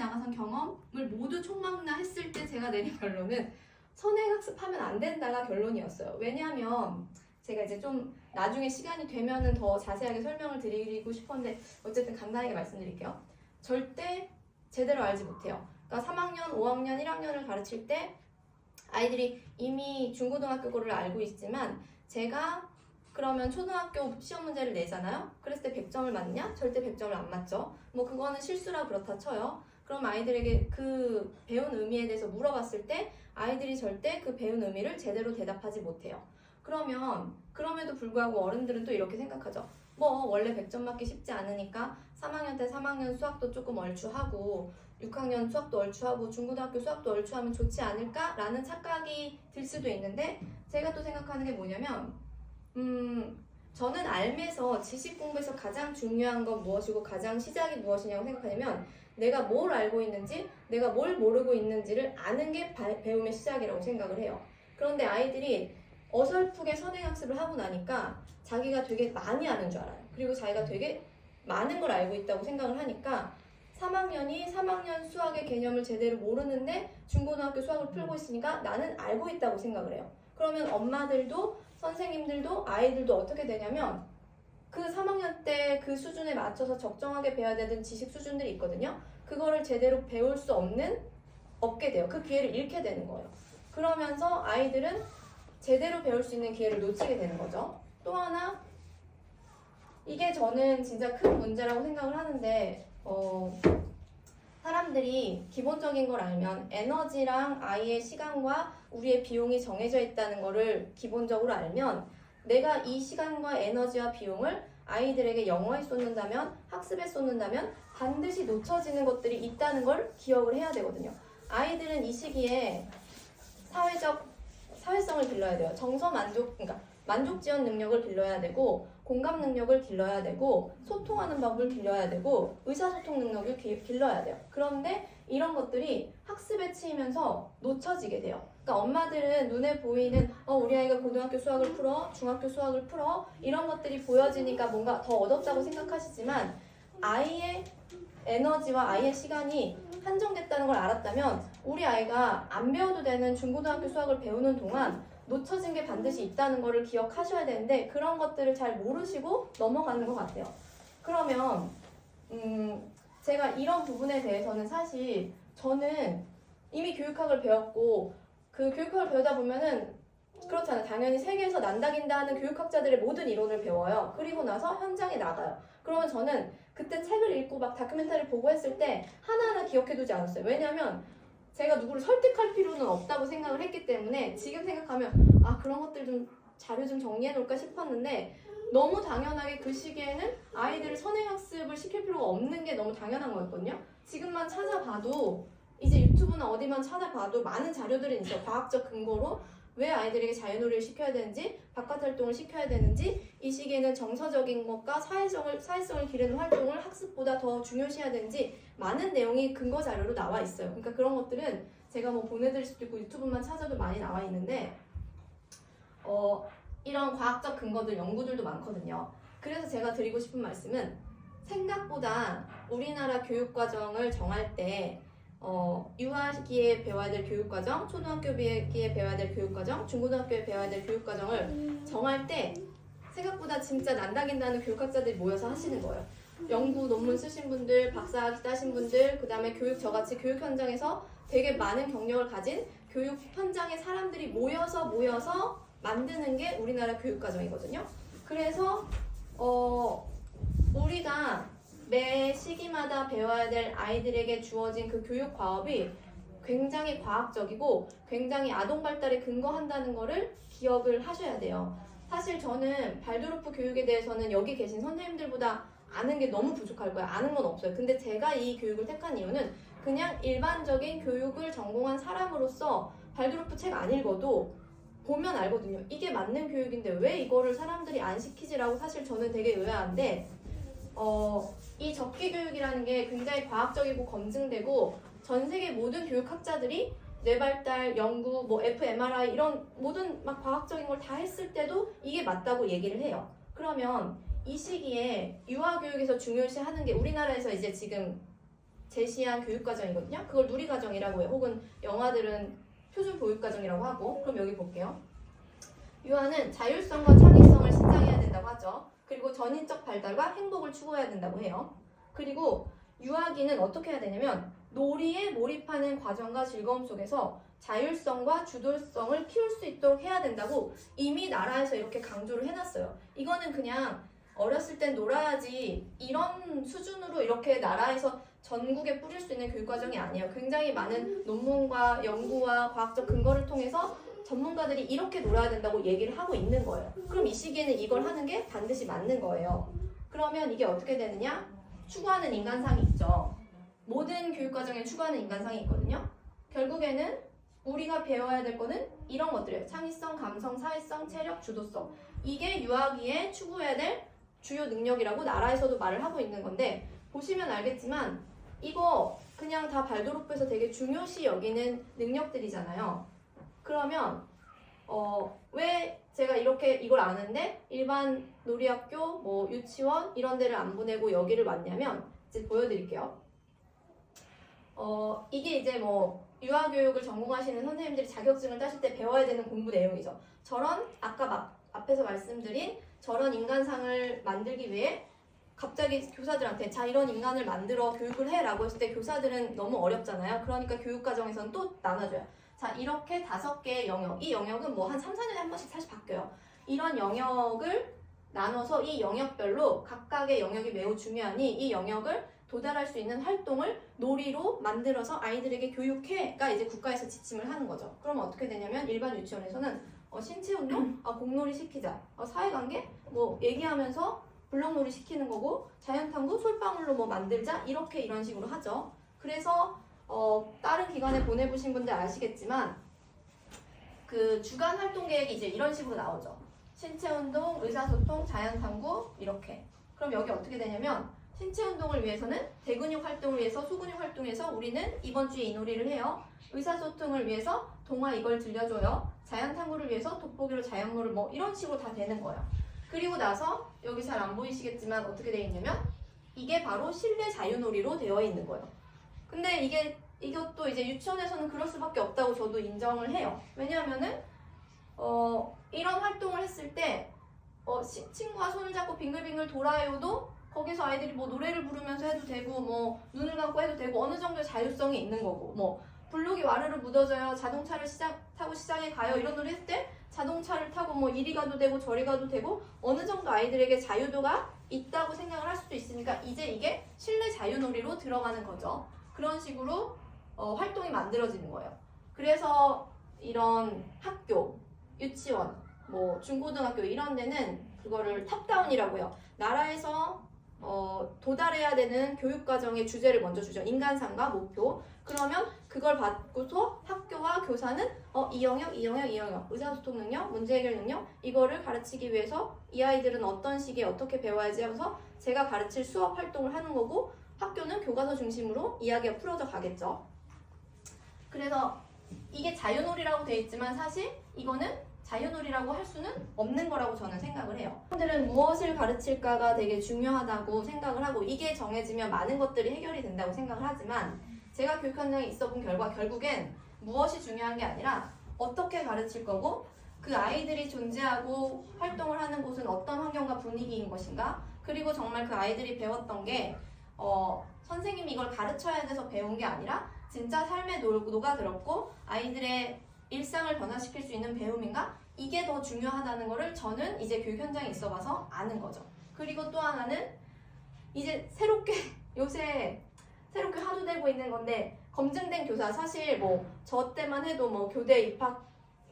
나가서 경험을 모두 총망라했을 때 제가 내린 결론은 선행학습하면 안 된다가 결론이었어요. 왜냐하면 제가 이제 좀 나중에 시간이 되면은 더 자세하게 설명을 드리고 싶었는데 어쨌든 간단하게 말씀드릴게요. 절대 제대로 알지 못해요. 그러니까 3학년, 5학년, 1학년을 가르칠 때 아이들이 이미 중고등학교 거를 알고 있지만 제가 그러면 초등학교 시험 문제를 내잖아요. 그랬을 때 100점을 맞냐? 절대 100점을 안 맞죠. 뭐 그거는 실수라 그렇다 쳐요. 그럼 아이들에게 그 배운 의미에 대해서 물어봤을 때 아이들이 절대 그 배운 의미를 제대로 대답하지 못해요. 그러면 그럼에도 불구하고 어른들은 또 이렇게 생각하죠. 뭐 원래 100점 맞기 쉽지 않으니까 3학년 때 3학년 수학도 조금 얼추하고 6학년 수학도 얼추하고 중고등학교 수학도 얼추하면 좋지 않을까라는 착각이 들 수도 있는데 제가 또 생각하는 게 뭐냐면 저는 알면서 지식 공부에서 가장 중요한 건 무엇이고 가장 시작이 무엇이냐고 생각하냐면 내가 뭘 알고 있는지 내가 뭘 모르고 있는지를 아는 게 배움의 시작이라고 생각을 해요. 그런데 아이들이 어설프게 선행학습을 하고 나니까 자기가 되게 많이 아는 줄 알아요. 그리고 자기가 되게 많은 걸 알고 있다고 생각을 하니까 3학년이 3학년 수학의 개념을 제대로 모르는데 중고등학교 수학을 풀고 있으니까 나는 알고 있다고 생각을 해요. 그러면 엄마들도 선생님들도 아이들도 어떻게 되냐면 그 3학년 때 그 수준에 맞춰서 적정하게 배워야 되는 지식 수준들이 있거든요. 그거를 제대로 배울 수 없게 돼요. 그 기회를 잃게 되는 거예요. 그러면서 아이들은 제대로 배울 수 있는 기회를 놓치게 되는 거죠. 또 하나 이게 저는 진짜 큰 문제라고 생각을 하는데 사람들이 기본적인 걸 알면 에너지랑 아이의 시간과 우리의 비용이 정해져 있다는 거를 기본적으로 알면 내가 이 시간과 에너지와 비용을 아이들에게 영어에 쏟는다면 학습에 쏟는다면 반드시 놓쳐지는 것들이 있다는 걸 기억을 해야 되거든요. 아이들은 이 시기에 사회성을 길러야 돼요. 그러니까 만족 지원 능력을 길러야 되고 공감 능력을 길러야 되고 소통하는 법을 길러야 되고 의사소통 능력을 길러야 돼요. 그런데 이런 것들이 학습에 치이면서 놓쳐지게 돼요. 그러니까 엄마들은 눈에 보이는 우리 아이가 고등학교 수학을 풀어, 중학교 수학을 풀어 이런 것들이 보여지니까 뭔가 더 얻었다고 생각하시지만 아이의 에너지와 아이의 시간이 한정됐다는 걸 알았다면 우리 아이가 안 배워도 되는 중고등학교 수학을 배우는 동안 놓쳐진 게 반드시 있다는 거를 기억하셔야 되는데 그런 것들을 잘 모르시고 넘어가는 것 같아요. 그러면 제가 이런 부분에 대해서는 사실 저는 이미 교육학을 배웠고 그 교육학을 배우다 보면은 그렇잖아요. 당연히 세계에서 난다긴다 하는 교육학자들의 모든 이론을 배워요. 그리고 나서 현장에 나가요. 그러면 저는 그때 책을 읽고 막 다큐멘터리를 보고 했을 때 하나하나 기억해두지 않았어요. 왜냐하면 제가 누구를 설득할 필요는 없다고 생각을 했기 때문에 지금 생각하면 그런 것들 좀 자료 좀 정리해 놓을까 싶었는데 너무 당연하게 그 시기에는 아이들을 선행학습을 시킬 필요가 없는 게 너무 당연한 거였거든요. 지금만 찾아봐도 이제 유튜브나 어디만 찾아봐도 많은 자료들이 있어요. 과학적 근거로 왜 아이들에게 자유놀이를 시켜야 되는지 바깥활동을 시켜야 되는지 이 시기에는 정서적인 것과 사회성을 기르는 활동을 학습보다 더 중요시해야 되는지 많은 내용이 근거 자료로 나와 있어요. 그러니까 그런 것들은 제가 뭐 보내드릴 수도 있고 유튜브만 찾아도 많이 나와 있는데 이런 과학적 근거들 연구들도 많거든요. 그래서 제가 드리고 싶은 말씀은 생각보다 우리나라 교육과정을 정할 때 유아기에 배워야 될 교육과정, 초등학교기에 배워야 될 교육과정, 중고등학교에 배워야 될 교육과정을 정할 때 생각보다 진짜 난다긴다는 교육학자들이 모여서 하시는 거예요. 연구 논문 쓰신 분들, 박사학위 따신 분들, 그 다음에 저같이 교육 현장에서 되게 많은 경력을 가진 교육 현장의 사람들이 모여서 만드는 게 우리나라 교육과정이거든요. 그래서 우리가 매 시기마다 배워야 될 아이들에게 주어진 그 교육 과업이 굉장히 과학적이고 굉장히 아동 발달에 근거한다는 거를 기억을 하셔야 돼요. 사실 저는 발도르프 교육에 대해서는 여기 계신 선생님들보다 아는 게 너무 부족할 거예요. 아는 건 없어요. 근데 제가 이 교육을 택한 이유는 그냥 일반적인 교육을 전공한 사람으로서 발도르프 책 안 읽어도 보면 알거든요. 이게 맞는 교육인데 왜 이거를 사람들이 안 시키지라고 사실 저는 되게 의아한데 이 접기 교육이라는 게 굉장히 과학적이고 검증되고 전 세계 모든 교육학자들이 뇌발달 연구, 뭐 fMRI 이런 모든 막 과학적인 걸 다 했을 때도 이게 맞다고 얘기를 해요. 그러면 이 시기에 유아교육에서 중요시하는 게 우리나라에서 이제 지금 제시한 교육과정이거든요. 그걸 누리과정이라고 해요. 혹은 영아들은 표준 교육과정이라고 하고. 그럼 여기 볼게요. 유아는 자율성과 창의성을 신장해야 된다고 하죠. 그리고 전인적 발달과 행복을 추구해야 된다고 해요. 그리고 유아기는 어떻게 해야 되냐면 놀이에 몰입하는 과정과 즐거움 속에서 자율성과 주도성을 키울 수 있도록 해야 된다고 이미 나라에서 이렇게 강조를 해놨어요. 이거는 그냥 어렸을 땐 놀아야지 이런 수준으로 이렇게 나라에서 전국에 뿌릴 수 있는 교육과정이 아니에요. 굉장히 많은 논문과 연구와 과학적 근거를 통해서 전문가들이 이렇게 놀아야 된다고 얘기를 하고 있는 거예요. 그럼 이 시기에는 이걸 하는 게 반드시 맞는 거예요. 그러면 이게 어떻게 되느냐? 추구하는 인간상이 있죠. 모든 교육과정에 추구하는 인간상이 있거든요. 결국에는 우리가 배워야 될 거는 이런 것들이에요. 창의성, 감성, 사회성, 체력, 주도성. 이게 유아기에 추구해야 될 주요 능력이라고 나라에서도 말을 하고 있는 건데 보시면 알겠지만 이거 그냥 다 발도록부에서 되게 중요시 여기는 능력들이잖아요. 그러면 왜 제가 이렇게 이걸 아는데 일반 놀이학교, 뭐 유치원 이런 데를 안 보내고 여기를 왔냐면 이제 보여드릴게요. 이게 이제 뭐 유아교육을 전공하시는 선생님들이 자격증을 따실 때 배워야 되는 공부 내용이죠. 저런 아까 앞에서 말씀드린 저런 인간상을 만들기 위해 갑자기 교사들한테 자 이런 인간을 만들어 교육을 해라고 했을 때 교사들은 너무 어렵잖아요. 그러니까 교육과정에서는 또 나눠줘요. 자 이렇게 5개의 영역, 이 영역은 뭐 한 3, 4년에 한 번씩 사실 바뀌어요. 이런 영역을 나눠서 이 영역별로 각각의 영역이 매우 중요하니 이 영역을 도달할 수 있는 활동을 놀이로 만들어서 아이들에게 교육해가 이제 국가에서 지침을 하는 거죠. 그럼 어떻게 되냐면 일반 유치원에서는 신체운동, 공놀이 시키자, 사회관계, 뭐 얘기하면서 블록놀이 시키는 거고 자연탐구, 솔방울로 뭐 만들자 이렇게 이런 식으로 하죠. 그래서 다른 기관에 보내보신 분들 아시겠지만 그 주간 활동 계획이 이제 이런 식으로 나오죠. 신체운동, 의사소통, 자연탐구 이렇게. 그럼 여기 어떻게 되냐면 신체운동을 위해서는 대근육 활동을 위해서 소근육 활동을 위해서 우리는 이번 주에 이 놀이를 해요. 의사소통을 위해서 동화 이걸 들려줘요. 자연탐구를 위해서 돋보기로 자연물을 뭐 이런 식으로 다 되는 거예요. 그리고 나서 여기 잘 안 보이시겠지만 어떻게 되어 있냐면 이게 바로 실내 자유놀이로 되어 있는 거예요. 근데 이것도 이제 유치원에서는 그럴 수밖에 없다고 저도 인정을 해요. 왜냐하면은 이런 활동을 했을 때 친구와 손을 잡고 빙글빙글 돌아요도 거기서 아이들이 뭐 노래를 부르면서 해도 되고 뭐 눈을 감고 해도 되고 어느 정도의 자율성이 있는 거고 뭐 블록이 와르르 묻어져요. 자동차를 타고 시장에 가요. 이런 놀이 했을 때 자동차를 타고 뭐 이리 가도 되고 저리 가도 되고 어느 정도 아이들에게 자유도가 있다고 생각을 할 수도 있으니까 이제 이게 실내 자유놀이로 들어가는 거죠. 그런 식으로 활동이 만들어지는 거예요. 그래서 이런 학교, 유치원, 뭐 중고등학교 이런 데는 그거를 탑다운이라고 해요. 나라에서 도달해야 되는 교육과정의 주제를 먼저 주죠. 인간상과 목표. 그러면 그걸 받고서 학교와 교사는 이 영역, 의사소통 능력, 문제해결 능력 이거를 가르치기 위해서 이 아이들은 어떤 시기에 어떻게 배워야지 하면서 제가 가르칠 수업 활동을 하는 거고 학교는 교과서 중심으로 이야기가 풀어져 가겠죠. 그래서 이게 자유놀이라고 되어 있지만 사실 이거는 자유놀이라고 할 수는 없는 거라고 저는 생각을 해요. 사람들은 무엇을 가르칠까가 되게 중요하다고 생각을 하고 이게 정해지면 많은 것들이 해결이 된다고 생각을 하지만 제가 교육 현장에 있어 본 결과 결국엔 무엇이 중요한 게 아니라 어떻게 가르칠 거고 그 아이들이 존재하고 활동을 하는 곳은 어떤 환경과 분위기인 것인가 그리고 정말 그 아이들이 배웠던 게 선생님이 이걸 가르쳐야 돼서 배운 게 아니라 진짜 삶에 녹아들었고 아이들의 일상을 변화시킬 수 있는 배움인가? 이게 더 중요하다는 거를 저는 이제 교육 현장에 있어 봐서 아는 거죠. 그리고 또 하나는 이제 요새 새롭게 화두되고 있는 건데 검증된 교사 사실 뭐 저 때만 해도 뭐 교대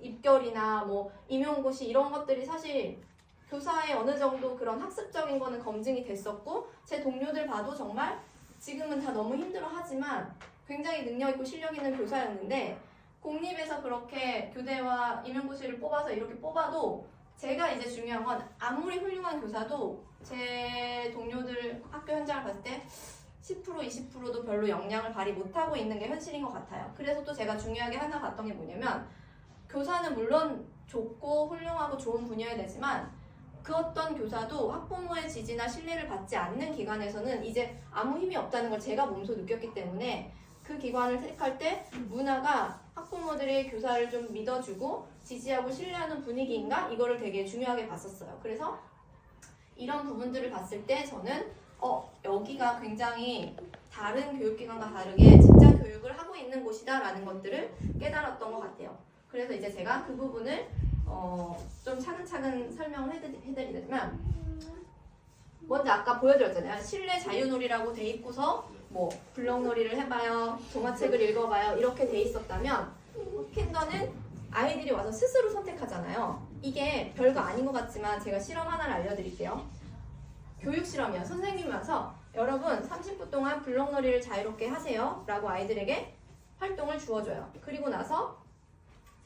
입결이나 뭐 임용고시 이런 것들이 사실 교사의 어느 정도 그런 학습적인 거는 검증이 됐었고 제 동료들 봐도 정말 지금은 다 너무 힘들어 하지만 굉장히 능력 있고 실력 있는 교사였는데 공립에서 그렇게 교대와 임용고시를 뽑아서 이렇게 뽑아도 제가 이제 중요한 건 아무리 훌륭한 교사도 제 동료들 학교 현장을 봤을 때 10% 20%도 별로 역량을 발휘 못하고 있는 게 현실인 것 같아요. 그래서 또 제가 중요하게 하나 봤던 게 뭐냐면 교사는 물론 좋고 훌륭하고 좋은 분야야 되지만 그 어떤 교사도 학부모의 지지나 신뢰를 받지 않는 기관에서는 이제 아무 힘이 없다는 걸 제가 몸소 느꼈기 때문에 그 기관을 택할 때 문화가 학부모들이 교사를 좀 믿어주고 지지하고 신뢰하는 분위기인가? 이거를 되게 중요하게 봤었어요. 그래서 이런 부분들을 봤을 때 저는 여기가 굉장히 다른 교육기관과 다르게 진짜 교육을 하고 있는 곳이다 라는 것들을 깨달았던 것 같아요. 그래서 이제 제가 그 부분을 좀 차근차근 설명을 해드리자면 먼저 아까 보여드렸잖아요. 실내 자유놀이라고 돼 있고서 뭐 블록놀이를 해봐요, 동화책을 읽어봐요 이렇게 돼 있었다면 킨더는 아이들이 와서 스스로 선택하잖아요. 이게 별거 아닌 것 같지만 제가 실험 하나를 알려드릴게요. 교육 실험이요. 선생님이 와서 여러분 30분 동안 블록놀이를 자유롭게 하세요 라고 아이들에게 활동을 주어줘요. 그리고 나서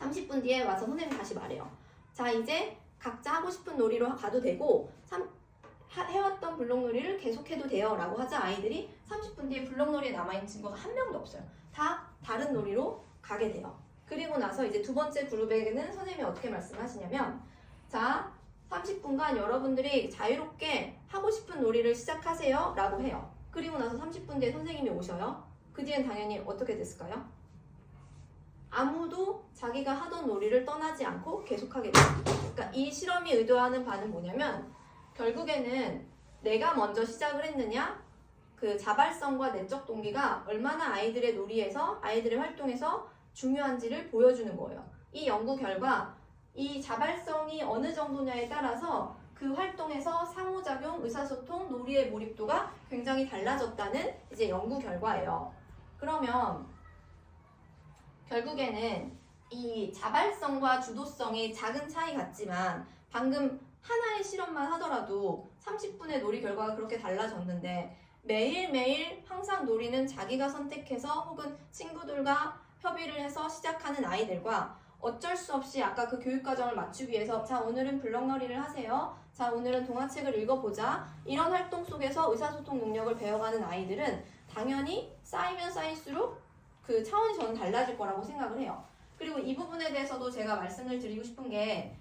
30분 뒤에 와서 선생님이 다시 말해요. 자, 이제 각자 하고 싶은 놀이로 가도 되고 해왔던 블록놀이를 계속해도 돼요 라고 하자 아이들이 30분 뒤에 블록놀이에 남아있는 친구가 한 명도 없어요. 다 다른 놀이로 가게 돼요. 그리고 나서 이제 두 번째 그룹에게는 선생님이 어떻게 말씀하시냐면 자, 30분간 여러분들이 자유롭게 하고 싶은 놀이를 시작하세요 라고 해요. 그리고 나서 30분 뒤에 선생님이 오셔요. 그 뒤엔 당연히 어떻게 됐을까요? 아무도 자기가 하던 놀이를 떠나지 않고 계속하게 돼요. 그러니까 이 실험이 의도하는 바는 뭐냐면 결국에는 내가 먼저 시작을 했느냐, 그 자발성과 내적 동기가 얼마나 아이들의 놀이에서, 아이들의 활동에서 중요한지를 보여주는 거예요. 이 연구 결과 이 자발성이 어느 정도냐에 따라서 그 활동에서 상호작용, 의사소통, 놀이의 몰입도가 굉장히 달라졌다는 이제 연구 결과예요. 그러면 결국에는 이 자발성과 주도성이 작은 차이 같지만 방금 하나의 실험만 하더라도 30분의 놀이 결과가 그렇게 달라졌는데 매일매일 항상 놀이는 자기가 선택해서 혹은 친구들과 협의를 해서 시작하는 아이들과 어쩔 수 없이 아까 그 교육과정을 맞추기 위해서 자, 오늘은 블록놀이를 하세요. 자, 오늘은 동화책을 읽어보자. 이런 활동 속에서 의사소통 능력을 배워가는 아이들은 당연히 쌓이면 쌓일수록 그 차원이 저는 달라질 거라고 생각을 해요. 그리고 이 부분에 대해서도 제가 말씀을 드리고 싶은 게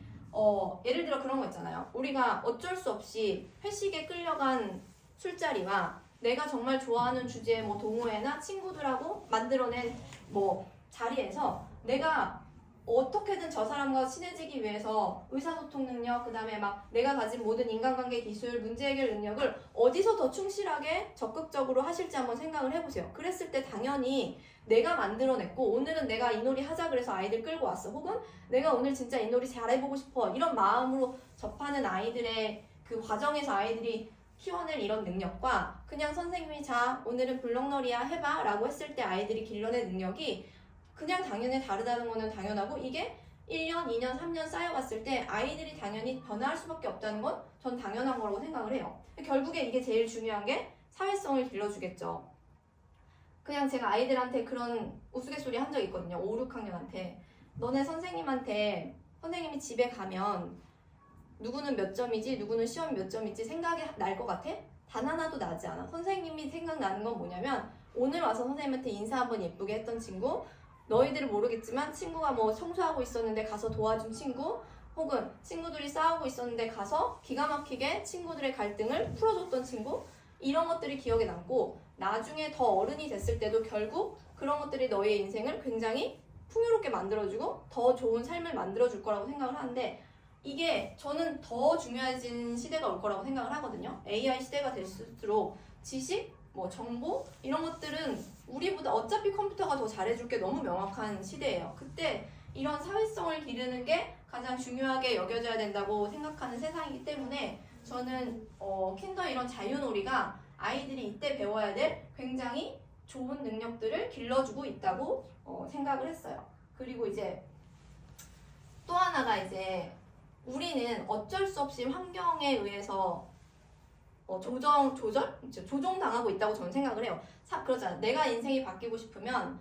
예를 들어 그런 거 있잖아요. 우리가 어쩔 수 없이 회식에 끌려간 술자리와 내가 정말 좋아하는 주제의 뭐 동호회나 친구들하고 만들어낸 뭐 자리에서 내가 어떻게든 저 사람과 친해지기 위해서 의사소통 능력, 그 다음에 막 내가 가진 모든 인간관계 기술, 문제 해결 능력을 어디서 더 충실하게 적극적으로 하실지 한번 생각을 해보세요. 그랬을 때 당연히 내가 만들어냈고 오늘은 내가 이 놀이 하자 그래서 아이들 끌고 왔어. 혹은 내가 오늘 진짜 이 놀이 잘해보고 싶어. 이런 마음으로 접하는 아이들의 그 과정에서 아이들이 키워낼 이런 능력과 그냥 선생님이 자, 오늘은 블록놀이야 해봐 라고 했을 때 아이들이 길러낸 능력이 그냥 당연히 다르다는 거는 당연하고 이게 1년, 2년, 3년 쌓여갔을 때 아이들이 당연히 변화할 수밖에 없다는 건 전 당연한 거라고 생각을 해요. 결국에 이게 제일 중요한 게 사회성을 길러주겠죠. 그냥 제가 아이들한테 그런 우스갯소리 한 적 있거든요. 5, 6학년한테. 너네 선생님한테 선생님이 집에 가면 누구는 몇 점이지, 누구는 시험 몇 점이지 생각이 날 것 같아? 단 하나도 나지 않아. 선생님이 생각나는 건 뭐냐면 오늘 와서 선생님한테 인사 한번 예쁘게 했던 친구, 너희들은 모르겠지만 친구가 뭐 청소하고 있었는데 가서 도와준 친구, 혹은 친구들이 싸우고 있었는데 가서 기가 막히게 친구들의 갈등을 풀어줬던 친구, 이런 것들이 기억에 남고 나중에 더 어른이 됐을 때도 결국 그런 것들이 너의 인생을 굉장히 풍요롭게 만들어주고 더 좋은 삶을 만들어줄 거라고 생각을 하는데 이게 저는 더 중요해진 시대가 올 거라고 생각을 하거든요. AI 시대가 될수록 지식, 뭐 정보 이런 것들은 우리보다 어차피 컴퓨터가 더 잘해줄 게 너무 명확한 시대예요. 그때 이런 사회성을 기르는 게 가장 중요하게 여겨져야 된다고 생각하는 세상이기 때문에 저는 킨더 이런 자유놀이가 아이들이 이때 배워야 될 굉장히 좋은 능력들을 길러주고 있다고 생각을 했어요. 그리고 이제 또 하나가 이제 우리는 어쩔 수 없이 환경에 의해서 조종당하고 있다고 저는 생각을 해요. 그렇잖아요. 내가 인생이 바뀌고 싶으면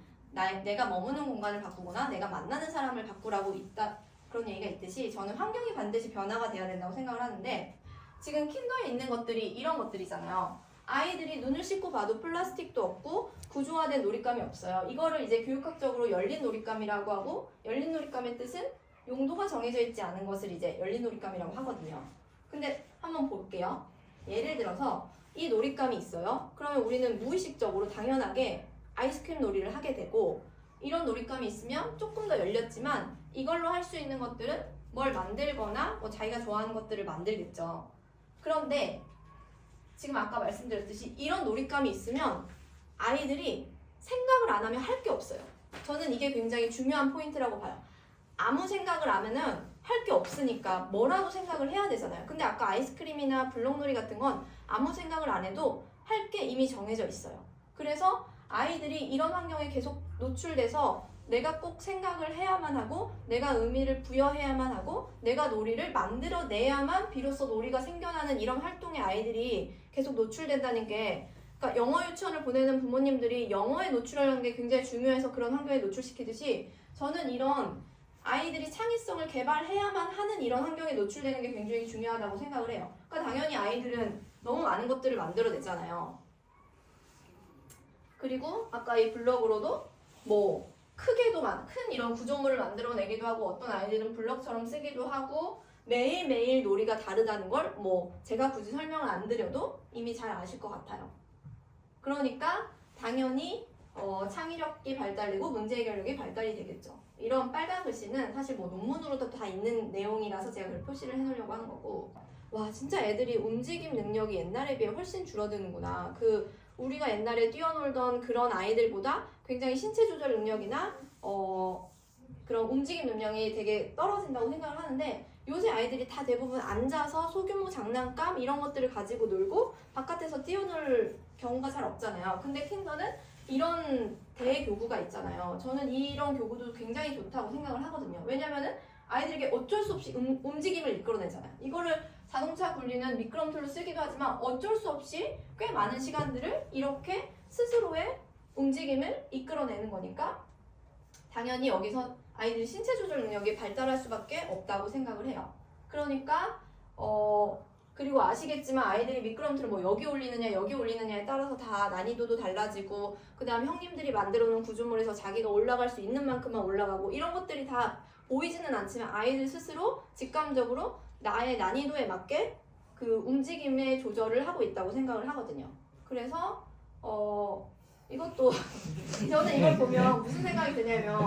내가 머무는 공간을 바꾸거나 내가 만나는 사람을 바꾸라고 있다 그런 얘기가 있듯이 저는 환경이 반드시 변화가 돼야 된다고 생각을 하는데 지금 킨더에 있는 것들이 이런 것들이잖아요. 아이들이 눈을 씻고 봐도 플라스틱도 없고 구조화된 놀잇감이 없어요. 이거를 이제 교육학적으로 열린 놀잇감이라고 하고 열린 놀잇감의 뜻은 용도가 정해져 있지 않은 것을 이제 열린 놀잇감이라고 하거든요. 근데 한번 볼게요. 예를 들어서 이 놀잇감이 있어요. 그러면 우리는 무의식적으로 당연하게 아이스크림 놀이를 하게 되고, 이런 놀잇감이 있으면 조금 더 열렸지만 이걸로 할 수 있는 것들은 뭘 만들거나 뭐 자기가 좋아하는 것들을 만들겠죠. 그런데 지금 아까 말씀드렸듯이 이런 놀잇감이 있으면 아이들이 생각을 안 하면 할 게 없어요. 저는 이게 굉장히 중요한 포인트라고 봐요. 아무 생각을 안 하면 할 게 없으니까 뭐라도 생각을 해야 되잖아요. 근데 아까 아이스크림이나 블록놀이 같은 건 아무 생각을 안 해도 할 게 이미 정해져 있어요. 그래서 아이들이 이런 환경에 계속 노출돼서 내가 꼭 생각을 해야만 하고, 내가 의미를 부여해야만 하고, 내가 놀이를 만들어내야만 비로소 놀이가 생겨나는 이런 활동에 아이들이 계속 노출된다는 게, 그러니까 영어 유치원을 보내는 부모님들이 영어에 노출하는 게 굉장히 중요해서 그런 환경에 노출시키듯이, 저는 이런 아이들이 창의성을 개발해야만 하는 이런 환경에 노출되는 게 굉장히 중요하다고 생각을 해요. 그러니까 당연히 아이들은 너무 많은 것들을 만들어내잖아요. 그리고 아까 이 블럭으로도 뭐 크게도 큰 이런 구조물을 만들어내기도 하고, 어떤 아이들은 블럭처럼 쓰기도 하고, 매일매일 놀이가 다르다는 걸 뭐 제가 굳이 설명을 안 드려도 이미 잘 아실 것 같아요. 그러니까 당연히 창의력이 발달되고 문제 해결력이 발달이 되겠죠. 이런 빨간 글씨는 사실 뭐 논문으로도 다 있는 내용이라서 제가 그걸 표시를 해놓으려고 한 거고, 와 진짜 애들이 움직임 능력이 옛날에 비해 훨씬 줄어드는구나. 우리가 옛날에 뛰어놀던 그런 아이들보다 굉장히 신체 조절 능력이나 그런 움직임 능력이 되게 떨어진다고 생각을 하는데, 요새 아이들이 다 대부분 앉아서 소규모 장난감 이런 것들을 가지고 놀고 바깥에서 뛰어놀 경우가 잘 없잖아요. 근데 킹더는 이런 대교구가 있잖아요. 저는 이런 교구도 굉장히 좋다고 생각을 하거든요. 왜냐면은 아이들에게 어쩔 수 없이 움직임을 이끌어내잖아요. 이거를 자동차 굴리는 미끄럼틀로 쓰기도 하지만 어쩔 수 없이 꽤 많은 시간들을 이렇게 스스로의 움직임을 이끌어내는 거니까 당연히 여기서 아이들이 신체 조절 능력이 발달할 수밖에 없다고 생각을 해요. 그러니까 그리고 아시겠지만 아이들이 미끄럼틀을 뭐 여기 올리느냐 여기 올리느냐에 따라서 다 난이도도 달라지고, 그 다음 형님들이 만들어 놓은 구조물에서 자기가 올라갈 수 있는 만큼만 올라가고, 이런 것들이 다 보이지는 않지만 아이들 스스로 직감적으로 나의 난이도에 맞게 그 움직임의 조절을 하고 있다고 생각을 하거든요. 그래서 이것도 저는 이걸 보면 무슨 생각이 드냐면,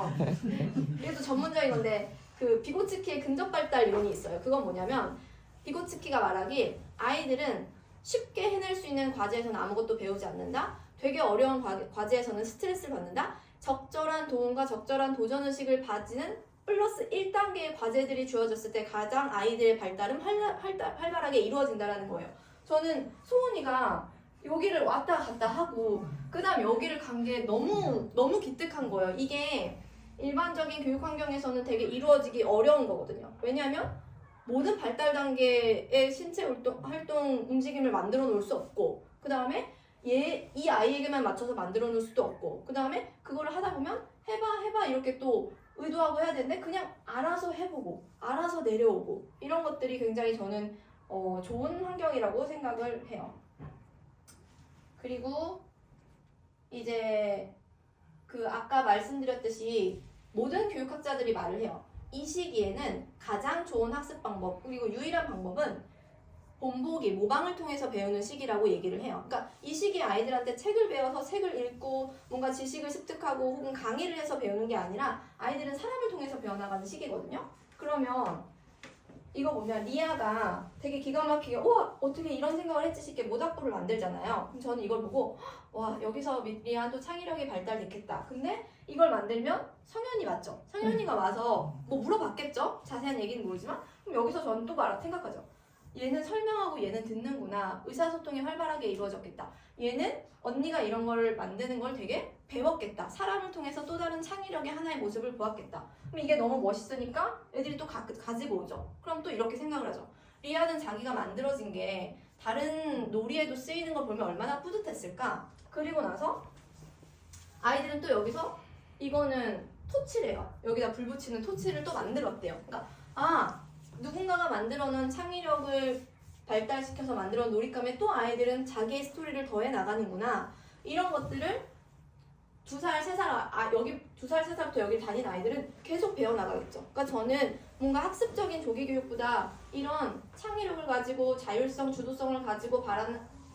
이것도 전문적인 건데 그 비고츠키의 근접 발달 이론이 있어요. 그건 뭐냐면, 비고츠키가 말하기 아이들은 쉽게 해낼 수 있는 과제에서는 아무것도 배우지 않는다. 되게 어려운 과제에서는 스트레스를 받는다. 적절한 도움과 적절한 도전의식을 가지는 플러스 1단계의 과제들이 주어졌을 때 가장 아이들의 발달은 활발하게 이루어진다는 거예요. 저는 소은이가 여기를 왔다 갔다 하고 그 다음 여기를 간 게 너무 기특한 거예요. 이게 일반적인 교육 환경에서는 되게 이루어지기 어려운 거거든요. 왜냐하면 모든 발달 단계의 신체 활동 움직임을 만들어 놓을 수 없고, 그 다음에 이 아이에게만 맞춰서 만들어 놓을 수도 없고, 그 다음에 그거를 하다 보면 해봐 이렇게 또 의도하고 해야 되는데 그냥 알아서 해보고 알아서 내려오고, 이런 것들이 굉장히 저는 좋은 환경이라고 생각을 해요. 그리고 이제 아까 말씀드렸듯이 모든 교육학자들이 말을 해요. 이 시기에는 가장 좋은 학습 방법, 그리고 유일한 방법은 본보기, 모방을 통해서 배우는 시기라고 얘기를 해요. 그러니까 이 시기에 아이들한테 책을 배워서 책을 읽고 뭔가 지식을 습득하고 혹은 강의를 해서 배우는 게 아니라 아이들은 사람을 통해서 배워나가는 시기거든요. 그러면 이거 보면 리아가 되게 기가 막히게 우와 어떻게 이런 생각을 했지 싶게 모닥불을 만들잖아요. 그럼 저는 이걸 보고 와 여기서 리아도 창의력이 발달됐겠다. 근데 이걸 만들면 성현이 맞죠? 성현이가 와서 뭐 물어봤겠죠? 자세한 얘기는 모르지만 그럼 여기서 저는 또 생각하죠. 얘는 설명하고 얘는 듣는구나. 의사소통이 활발하게 이루어졌겠다. 얘는 언니가 이런 걸 만드는 걸 되게 배웠겠다. 사람을 통해서 또 다른 창의력의 하나의 모습을 보았겠다. 그럼 이게 너무 멋있으니까 애들이 또 가지고 오죠. 그럼 또 이렇게 생각을 하죠. 리아는 자기가 만들어진 게 다른 놀이에도 쓰이는 걸 보면 얼마나 뿌듯했을까. 그리고 나서 아이들은 또 여기서 이거는 토치래요. 여기다 불 붙이는 토치를 또 만들었대요. 그러니까 누군가가 만들어놓은 창의력을 발달시켜서 만들어놓은 놀잇감에 또 아이들은 자기의 스토리를 더해 나가는구나. 이런 것들을 2살, 3살, 여기 2살, 3살부터 여기 다니는 아이들은 계속 배워나가겠죠. 그러니까 저는 뭔가 학습적인 조기 교육보다 이런 창의력을 가지고 자율성, 주도성을 가지고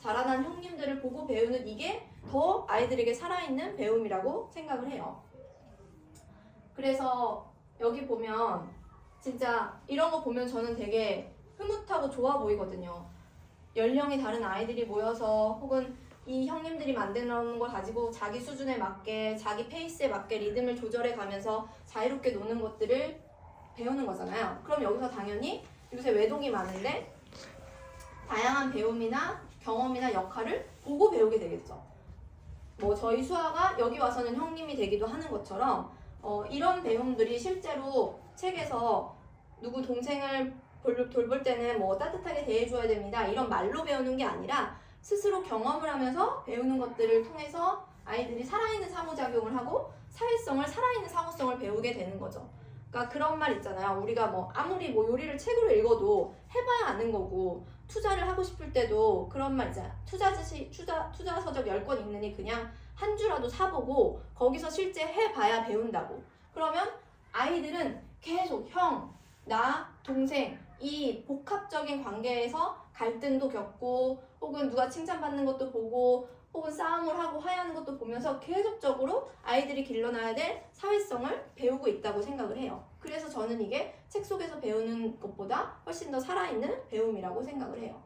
자라난 형님들을 보고 배우는 이게 더 아이들에게 살아있는 배움이라고 생각을 해요. 그래서 여기 보면 진짜 이런 거 보면 저는 되게 흐뭇하고 좋아 보이거든요. 연령이 다른 아이들이 모여서 혹은 이 형님들이 만들어 놓은 걸 가지고 자기 수준에 맞게 자기 페이스에 맞게 리듬을 조절해 가면서 자유롭게 노는 것들을 배우는 거잖아요. 그럼 여기서 당연히 요새 외동이 많은데 다양한 배움이나 경험이나 역할을 보고 배우게 되겠죠. 뭐 저희 수아가 여기 와서는 형님이 되기도 하는 것처럼 이런 배움들이 실제로 책에서 누구 동생을 돌볼 때는 뭐 따뜻하게 대해줘야 됩니다. 이런 말로 배우는 게 아니라 스스로 경험을 하면서 배우는 것들을 통해서 아이들이 살아있는 상호작용을 하고 사회성을, 살아있는 상호성을 배우게 되는 거죠. 그러니까 그런 말 있잖아요. 우리가 뭐 아무리 뭐 요리를 책으로 읽어도 해봐야 아는 거고, 투자를 하고 싶을 때도 그런 말 있잖아요. 투자 서적 10권 읽느니 그냥 한 주라도 사보고 거기서 실제 해봐야 배운다고. 그러면 아이들은 계속 형, 나, 동생 이 복합적인 관계에서 갈등도 겪고 혹은 누가 칭찬받는 것도 보고 혹은 싸움을 하고 화해하는 것도 보면서 계속적으로 아이들이 길러놔야 될 사회성을 배우고 있다고 생각을 해요. 그래서 저는 이게 책 속에서 배우는 것보다 훨씬 더 살아있는 배움이라고 생각을 해요.